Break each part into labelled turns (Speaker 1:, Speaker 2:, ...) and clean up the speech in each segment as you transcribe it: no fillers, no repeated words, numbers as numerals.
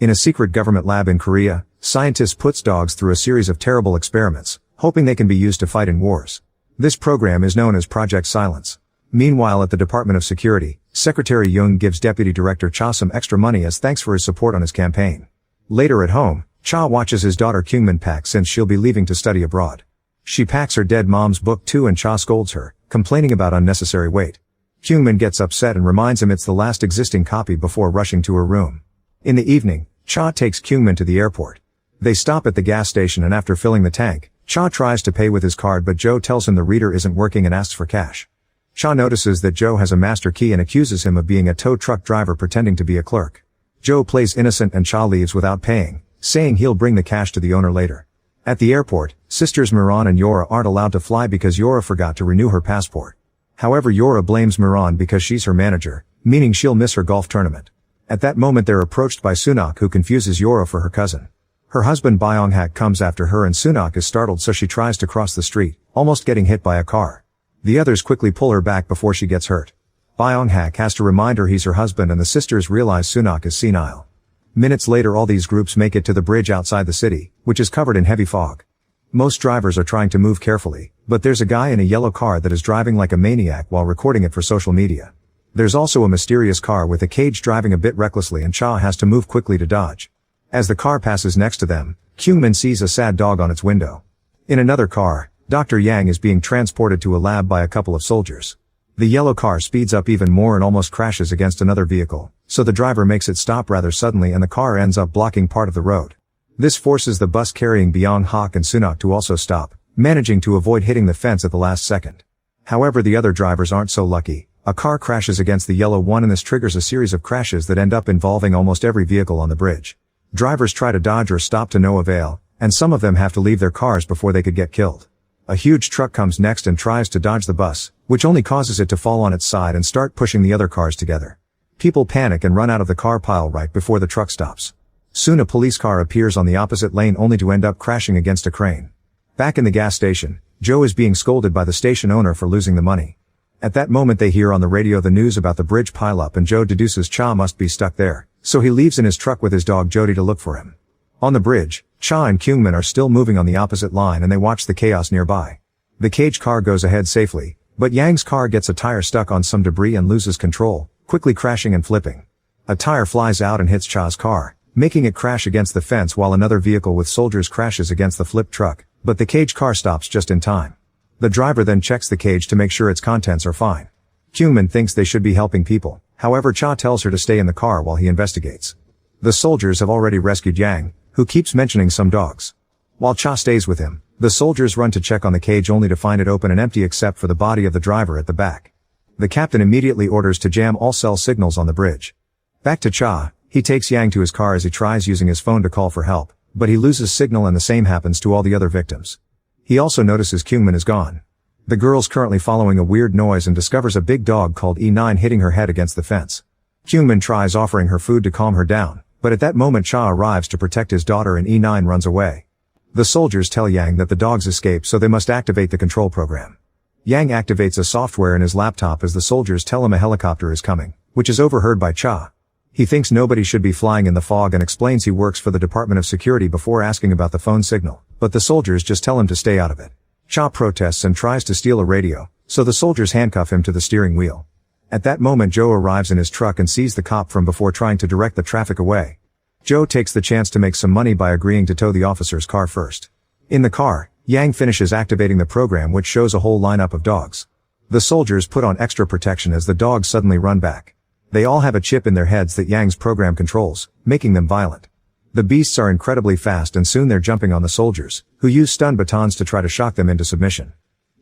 Speaker 1: In a secret government lab in Korea, scientists puts dogs through a series of terrible experiments, hoping they can be used to fight in wars. This program is known as Project Silence. Meanwhile at the Department of Security, Secretary Young gives Deputy Director Cha some extra money as thanks for his support on his campaign. Later at home, Cha watches his daughter Kyungmin pack since she'll be leaving to study abroad. She packs her dead mom's book too and Cha scolds her, complaining about unnecessary weight. Kyungmin gets upset and reminds him it's the last existing copy before rushing to her room. In the evening, Cha takes Kyungmin to the airport. They stop at the gas station and after filling the tank, Cha tries to pay with his card but Joe tells him the reader isn't working and asks for cash. Cha notices that Joe has a master key and accuses him of being a tow truck driver pretending to be a clerk. Joe plays innocent and Cha leaves without paying, saying he'll bring the cash to the owner later. At the airport, sisters Miran and Yora aren't allowed to fly because Yora forgot to renew her passport. However, Yora blames Miran because she's her manager, meaning she'll miss her golf tournament. At that moment they're approached by Sunak who confuses Yora for her cousin. Her husband Byung-hak comes after her and Sunak is startled so she tries to cross the street, almost getting hit by a car. The others quickly pull her back before she gets hurt. Byung-hak has to remind her he's her husband and the sisters realize Sunak is senile. Minutes later all these groups make it to the bridge outside the city, which is covered in heavy fog. Most drivers are trying to move carefully, but there's a guy in a yellow car that is driving like a maniac while recording it for social media. There's also a mysterious car with a cage driving a bit recklessly and Cha has to move quickly to dodge. As the car passes next to them, Kyungmin sees a sad dog on its window. In another car, Dr. Yang is being transported to a lab by a couple of soldiers. The yellow car speeds up even more and almost crashes against another vehicle, so the driver makes it stop rather suddenly and the car ends up blocking part of the road. This forces the bus carrying Byung-hak and Sunak to also stop, managing to avoid hitting the fence at the last second. However, the other drivers aren't so lucky. A car crashes against the yellow one and this triggers a series of crashes that end up involving almost every vehicle on the bridge. Drivers try to dodge or stop to no avail, and some of them have to leave their cars before they could get killed. A huge truck comes next and tries to dodge the bus, which only causes it to fall on its side and start pushing the other cars together. People panic and run out of the car pile right before the truck stops. Soon a police car appears on the opposite lane only to end up crashing against a crane. Back in the gas station, Joe is being scolded by the station owner for losing the money. At that moment they hear on the radio the news about the bridge pileup and Joe deduces Cha must be stuck there, so he leaves in his truck with his dog Jody to look for him. On the bridge, Cha and Kyungmin are still moving on the opposite line and they watch the chaos nearby. The cage car goes ahead safely, but Yang's car gets a tire stuck on some debris and loses control, quickly crashing and flipping. A tire flies out and hits Cha's car, making it crash against the fence while another vehicle with soldiers crashes against the flipped truck, but the cage car stops just in time. The driver then checks the cage to make sure its contents are fine. Kyungmin thinks they should be helping people, however Cha tells her to stay in the car while he investigates. The soldiers have already rescued Yang, who keeps mentioning some dogs. While Cha stays with him, the soldiers run to check on the cage only to find it open and empty except for the body of the driver at the back. The captain immediately orders to jam all cell signals on the bridge. Back to Cha, he takes Yang to his car as he tries using his phone to call for help, but he loses signal and the same happens to all the other victims. He also notices Kyungmin is gone. The girl's currently following a weird noise and discovers a big dog called E9 hitting her head against the fence. Kyungmin tries offering her food to calm her down, but at that moment Cha arrives to protect his daughter and E9 runs away. The soldiers tell Yang that the dogs escape so they must activate the control program. Yang activates a software in his laptop as the soldiers tell him a helicopter is coming, which is overheard by Cha. He thinks nobody should be flying in the fog and explains he works for the Department of Security before asking about the phone signal, but the soldiers just tell him to stay out of it. Cha protests and tries to steal a radio, so the soldiers handcuff him to the steering wheel. At that moment Joe arrives in his truck and sees the cop from before trying to direct the traffic away. Joe takes the chance to make some money by agreeing to tow the officer's car first. In the car, Yang finishes activating the program which shows a whole lineup of dogs. The soldiers put on extra protection as the dogs suddenly run back. They all have a chip in their heads that Yang's program controls, making them violent. The beasts are incredibly fast and soon they're jumping on the soldiers, who use stun batons to try to shock them into submission.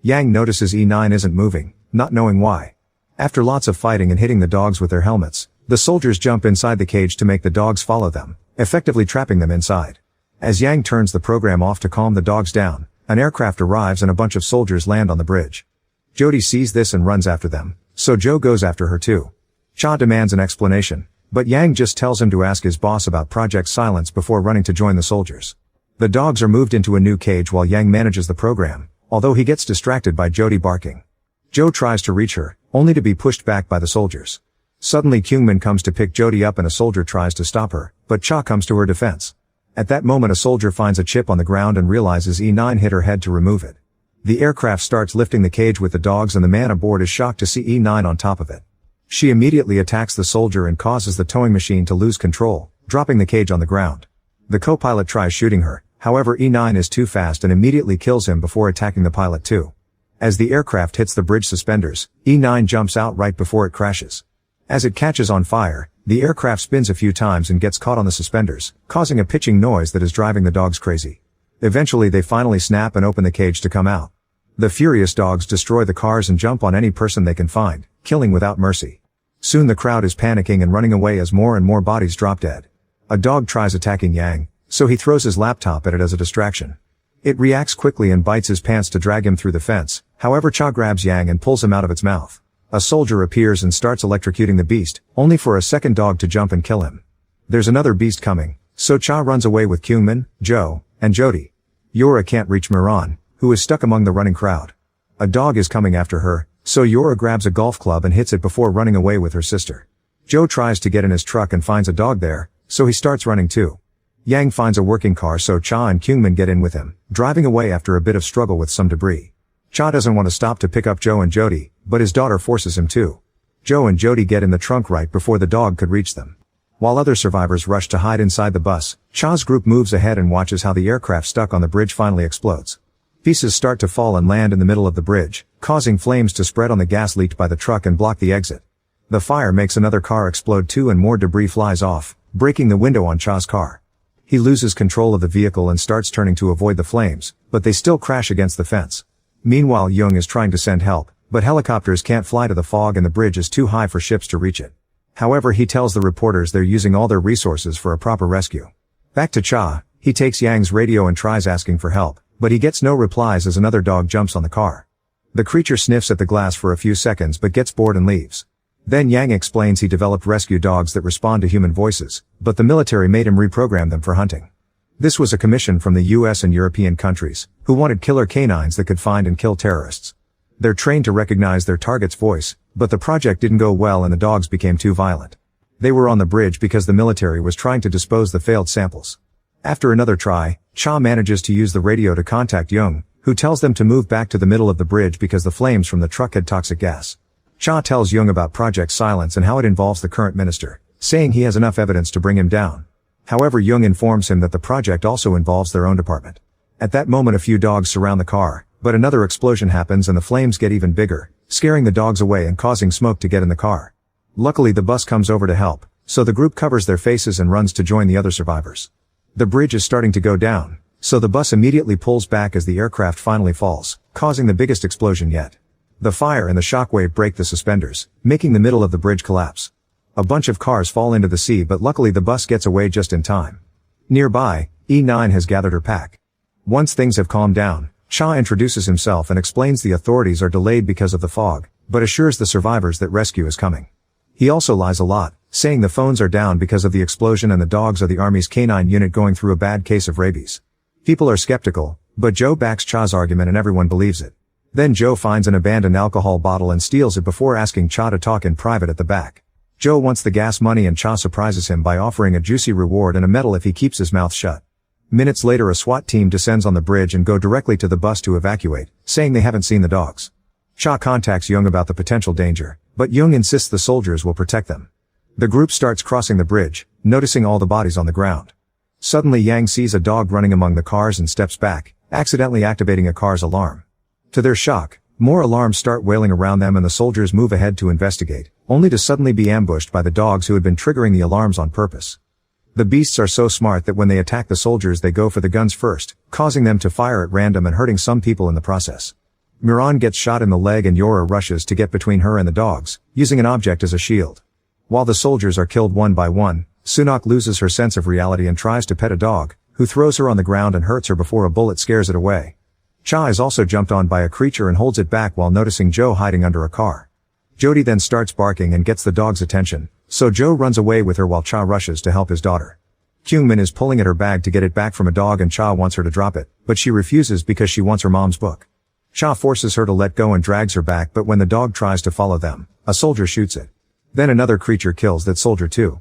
Speaker 1: Yang notices E9 isn't moving, not knowing why. After lots of fighting and hitting the dogs with their helmets, the soldiers jump inside the cage to make the dogs follow them, effectively trapping them inside. As Yang turns the program off to calm the dogs down, an aircraft arrives and a bunch of soldiers land on the bridge. Jody sees this and runs after them, so Joe goes after her too. Cha demands an explanation, but Yang just tells him to ask his boss about Project Silence before running to join the soldiers. The dogs are moved into a new cage while Yang manages the program, although he gets distracted by Jody barking. Joe tries to reach her, only to be pushed back by the soldiers. Suddenly Kyungmin comes to pick Jody up and a soldier tries to stop her, but Cha comes to her defense. At that moment a soldier finds a chip on the ground and realizes E9 hit her head to remove it. The aircraft starts lifting the cage with the dogs and the man aboard is shocked to see E9 on top of it. She immediately attacks the soldier and causes the towing machine to lose control, dropping the cage on the ground. The co-pilot tries shooting her, however E9 is too fast and immediately kills him before attacking the pilot too. As the aircraft hits the bridge suspenders, E9 jumps out right before it crashes. As it catches on fire, the aircraft spins a few times and gets caught on the suspenders, causing a pitching noise that is driving the dogs crazy. Eventually they finally snap and open the cage to come out. The furious dogs destroy the cars and jump on any person they can find, killing without mercy. Soon the crowd is panicking and running away as more and more bodies drop dead. A dog tries attacking Yang, so he throws his laptop at it as a distraction. It reacts quickly and bites his pants to drag him through the fence, however Cha grabs Yang and pulls him out of its mouth. A soldier appears and starts electrocuting the beast, only for a second dog to jump and kill him. There's another beast coming, so Cha runs away with Kyungmin, Joe, and Jody. Yora can't reach Miran, who is stuck among the running crowd. A dog is coming after her, so Yora grabs a golf club and hits it before running away with her sister. Joe tries to get in his truck and finds a dog there, so he starts running too. Yang finds a working car so Cha and Kyungmin get in with him, driving away after a bit of struggle with some debris. Cha doesn't want to stop to pick up Joe and Jody, but his daughter forces him to. Joe and Jody get in the trunk right before the dog could reach them. While other survivors rush to hide inside the bus, Cha's group moves ahead and watches how the aircraft stuck on the bridge finally explodes. Pieces start to fall and land in the middle of the bridge, causing flames to spread on the gas leaked by the truck and block the exit. The fire makes another car explode too and more debris flies off, breaking the window on Cha's car. He loses control of the vehicle and starts turning to avoid the flames, but they still crash against the fence. Meanwhile Jung is trying to send help, but helicopters can't fly to the fog and the bridge is too high for ships to reach it. However, he tells the reporters they're using all their resources for a proper rescue. Back to Cha, he takes Yang's radio and tries asking for help, but he gets no replies as another dog jumps on the car. The creature sniffs at the glass for a few seconds but gets bored and leaves. Then Yang explains he developed rescue dogs that respond to human voices, but the military made him reprogram them for hunting. This was a commission from the US and European countries, who wanted killer canines that could find and kill terrorists. They're trained to recognize their target's voice, but the project didn't go well and the dogs became too violent. They were on the bridge because the military was trying to dispose the failed samples. After another try, Cha manages to use the radio to contact Jung, who tells them to move back to the middle of the bridge because the flames from the truck had toxic gas. Cha tells Jung about Project Silence and how it involves the current minister, saying he has enough evidence to bring him down. However, Jung informs him that the project also involves their own department. At that moment a few dogs surround the car, but another explosion happens and the flames get even bigger, scaring the dogs away and causing smoke to get in the car. Luckily the bus comes over to help, so the group covers their faces and runs to join the other survivors. The bridge is starting to go down, so the bus immediately pulls back as the aircraft finally falls, causing the biggest explosion yet. The fire and the shockwave break the suspenders, making the middle of the bridge collapse. A bunch of cars fall into the sea but luckily the bus gets away just in time. Nearby, E9 has gathered her pack. Once things have calmed down, Cha introduces himself and explains the authorities are delayed because of the fog, but assures the survivors that rescue is coming. He also lies a lot, saying the phones are down because of the explosion and the dogs are the army's canine unit going through a bad case of rabies. People are skeptical, but Joe backs Cha's argument and everyone believes it. Then Joe finds an abandoned alcohol bottle and steals it before asking Cha to talk in private at the back. Joe wants the gas money and Cha surprises him by offering a juicy reward and a medal if he keeps his mouth shut. Minutes later a SWAT team descends on the bridge and go directly to the bus to evacuate, saying they haven't seen the dogs. Cha contacts Jung about the potential danger, but Jung insists the soldiers will protect them. The group starts crossing the bridge, noticing all the bodies on the ground. Suddenly Yang sees a dog running among the cars and steps back, accidentally activating a car's alarm. To their shock, more alarms start wailing around them and the soldiers move ahead to investigate, only to suddenly be ambushed by the dogs who had been triggering the alarms on purpose. The beasts are so smart that when they attack the soldiers they go for the guns first, causing them to fire at random and hurting some people in the process. Miran gets shot in the leg and Yora rushes to get between her and the dogs, using an object as a shield. While the soldiers are killed one by one, Sunak loses her sense of reality and tries to pet a dog, who throws her on the ground and hurts her before a bullet scares it away. Cha is also jumped on by a creature and holds it back while noticing Joe hiding under a car. Jody then starts barking and gets the dog's attention, so Joe runs away with her while Cha rushes to help his daughter. Kyungmin is pulling at her bag to get it back from a dog and Cha wants her to drop it, but she refuses because she wants her mom's book. Cha forces her to let go and drags her back, but when the dog tries to follow them, a soldier shoots it. Then another creature kills that soldier too.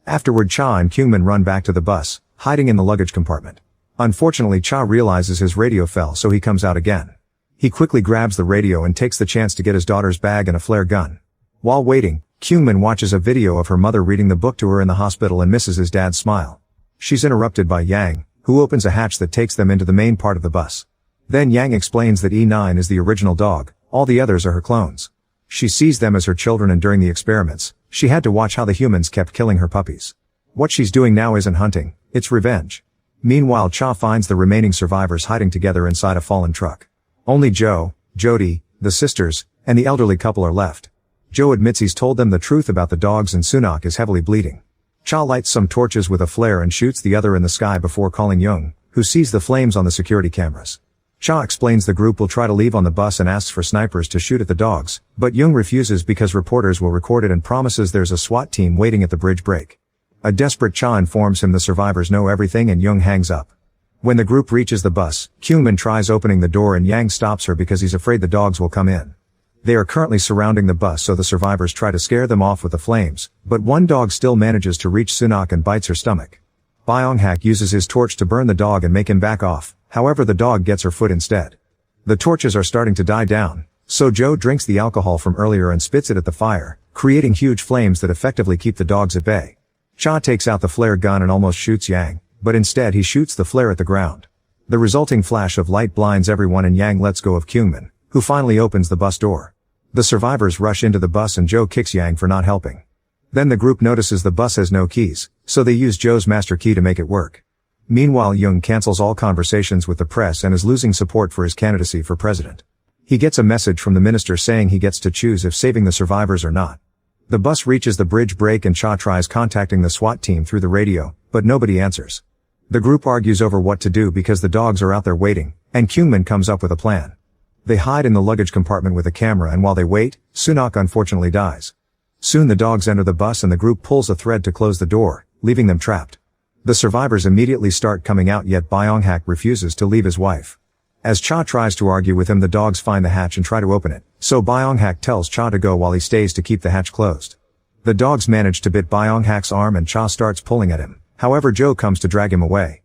Speaker 1: Afterward, Cha and Kyungmin run back to the bus, hiding in the luggage compartment. Unfortunately, Cha realizes his radio fell, so he comes out again. He quickly grabs the radio and takes the chance to get his daughter's bag and a flare gun. While waiting, Kyungmin watches a video of her mother reading the book to her in the hospital and misses his dad's smile. She's interrupted by Yang, who opens a hatch that takes them into the main part of the bus. Then Yang explains that E9 is the original dog, all the others are her clones. She sees them as her children, and during the experiments, she had to watch how the humans kept killing her puppies. What she's doing now isn't hunting, it's revenge. Meanwhile, Cha finds the remaining survivors hiding together inside a fallen truck. Only Joe, Jody, the sisters, and the elderly couple are left. Joe admits he's told them the truth about the dogs and Sunak is heavily bleeding. Cha lights some torches with a flare and shoots the other in the sky before calling Young, who sees the flames on the security cameras. Cha explains the group will try to leave on the bus and asks for snipers to shoot at the dogs, but Young refuses because reporters will record it and promises there's a SWAT team waiting at the bridge break. A desperate Cha informs him the survivors know everything and Young hangs up. When the group reaches the bus, Kyungmin tries opening the door and Yang stops her because he's afraid the dogs will come in. They are currently surrounding the bus, so the survivors try to scare them off with the flames, but one dog still manages to reach Sunak and bites her stomach. Byung-hak uses his torch to burn the dog and make him back off, however the dog gets her foot instead. The torches are starting to die down, so Joe drinks the alcohol from earlier and spits it at the fire, creating huge flames that effectively keep the dogs at bay. Cha takes out the flare gun and almost shoots Yang, but instead he shoots the flare at the ground. The resulting flash of light blinds everyone and Yang lets go of Kyungmin, who finally opens the bus door. The survivors rush into the bus and Joe kicks Yang for not helping. Then the group notices the bus has no keys, so they use Joe's master key to make it work. Meanwhile, Jung cancels all conversations with the press and is losing support for his candidacy for president. He gets a message from the minister saying he gets to choose if saving the survivors or not. The bus reaches the bridge break and Cha tries contacting the SWAT team through the radio, but nobody answers. The group argues over what to do because the dogs are out there waiting, and Kyungmin comes up with a plan. They hide in the luggage compartment with a camera, and while they wait, Sunak unfortunately dies. Soon the dogs enter the bus and the group pulls a thread to close the door, leaving them trapped. The survivors immediately start coming out, yet Byung-hak refuses to leave his wife. As Cha tries to argue with him, the dogs find the hatch and try to open it, so Byung-hak tells Cha to go while he stays to keep the hatch closed. The dogs manage to bit Byung-hak's arm and Cha starts pulling at him, however Joe comes to drag him away.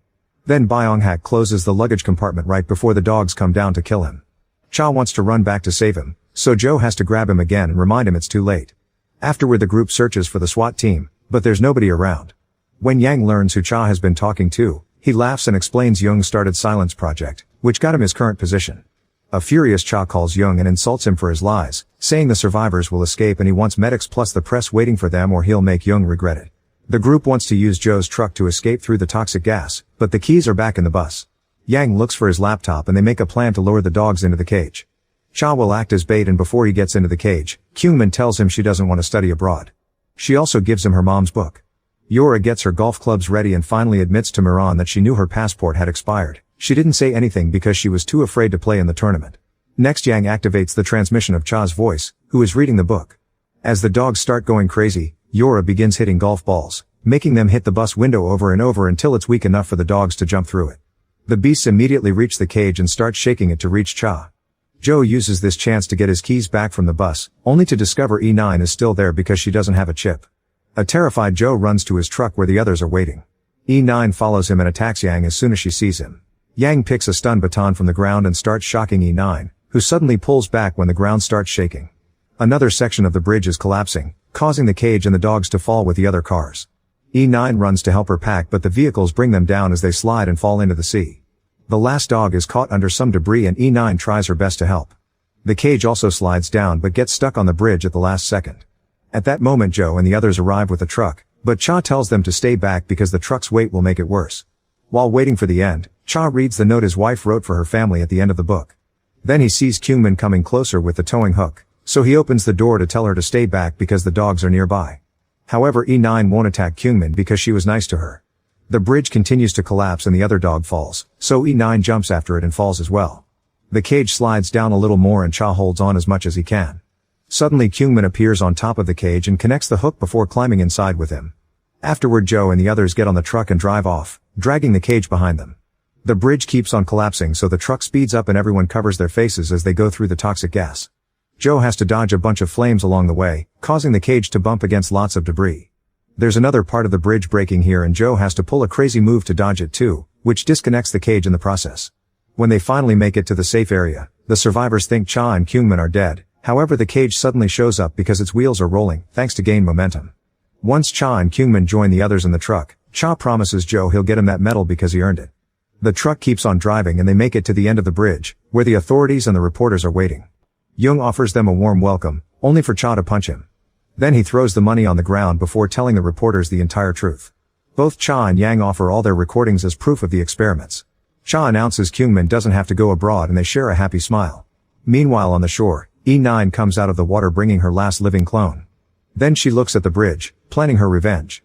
Speaker 1: Then Byung-hak closes the luggage compartment right before the dogs come down to kill him. Cha wants to run back to save him, so Joe has to grab him again and remind him it's too late. Afterward, the group searches for the SWAT team, but there's nobody around. When Yang learns who Cha has been talking to, he laughs and explains Jung started Silence Project, which got him his current position. A furious Cha calls Jung and insults him for his lies, saying the survivors will escape and he wants medics plus the press waiting for them or he'll make Jung regret it. The group wants to use Joe's truck to escape through the toxic gas, but the keys are back in the bus. Yang looks for his laptop and they make a plan to lower the dogs into the cage. Cha will act as bait, and before he gets into the cage, Kyungmin tells him she doesn't want to study abroad. She also gives him her mom's book. Yora gets her golf clubs ready and finally admits to Miran that she knew her passport had expired. She didn't say anything because she was too afraid to play in the tournament. Next, Yang activates the transmission of Cha's voice, who is reading the book. As the dogs start going crazy, Yora begins hitting golf balls, making them hit the bus window over and over until it's weak enough for the dogs to jump through it. The beasts immediately reach the cage and start shaking it to reach Cha. Joe uses this chance to get his keys back from the bus, only to discover E9 is still there because she doesn't have a chip. A terrified Joe runs to his truck where the others are waiting. E9 follows him and attacks Yang as soon as she sees him. Yang picks a stun baton from the ground and starts shocking E9, who suddenly pulls back when the ground starts shaking. Another section of the bridge is collapsing, causing the cage and the dogs to fall with the other cars. E9 runs to help her pack, but the vehicles bring them down as they slide and fall into the sea. The last dog is caught under some debris and E9 tries her best to help. The cage also slides down but gets stuck on the bridge at the last second. At that moment, Joe and the others arrive with the truck, but Cha tells them to stay back because the truck's weight will make it worse. While waiting for the end, Cha reads the note his wife wrote for her family at the end of the book. Then he sees Kyungmin coming closer with the towing hook, so he opens the door to tell her to stay back because the dogs are nearby. However, E9 won't attack Kyungmin because she was nice to her. The bridge continues to collapse and the other dog falls, so E9 jumps after it and falls as well. The cage slides down a little more and Cha holds on as much as he can. Suddenly Kyungmin appears on top of the cage and connects the hook before climbing inside with him. Afterward, Joe and the others get on the truck and drive off, dragging the cage behind them. The bridge keeps on collapsing, so the truck speeds up and everyone covers their faces as they go through the toxic gas. Joe has to dodge a bunch of flames along the way, causing the cage to bump against lots of debris. There's another part of the bridge breaking here and Joe has to pull a crazy move to dodge it too, which disconnects the cage in the process. When they finally make it to the safe area, the survivors think Cha and Kyungmin are dead, however the cage suddenly shows up because its wheels are rolling, thanks to gain momentum. Once Cha and Kyungmin join the others in the truck, Cha promises Joe he'll get him that medal because he earned it. The truck keeps on driving and they make it to the end of the bridge, where the authorities and the reporters are waiting. Jung offers them a warm welcome, only for Cha to punch him. Then he throws the money on the ground before telling the reporters the entire truth. Both Cha and Yang offer all their recordings as proof of the experiments. Cha announces Kyungmin doesn't have to go abroad and they share a happy smile. Meanwhile on the shore, E9 comes out of the water bringing her last living clone. Then she looks at the bridge, planning her revenge.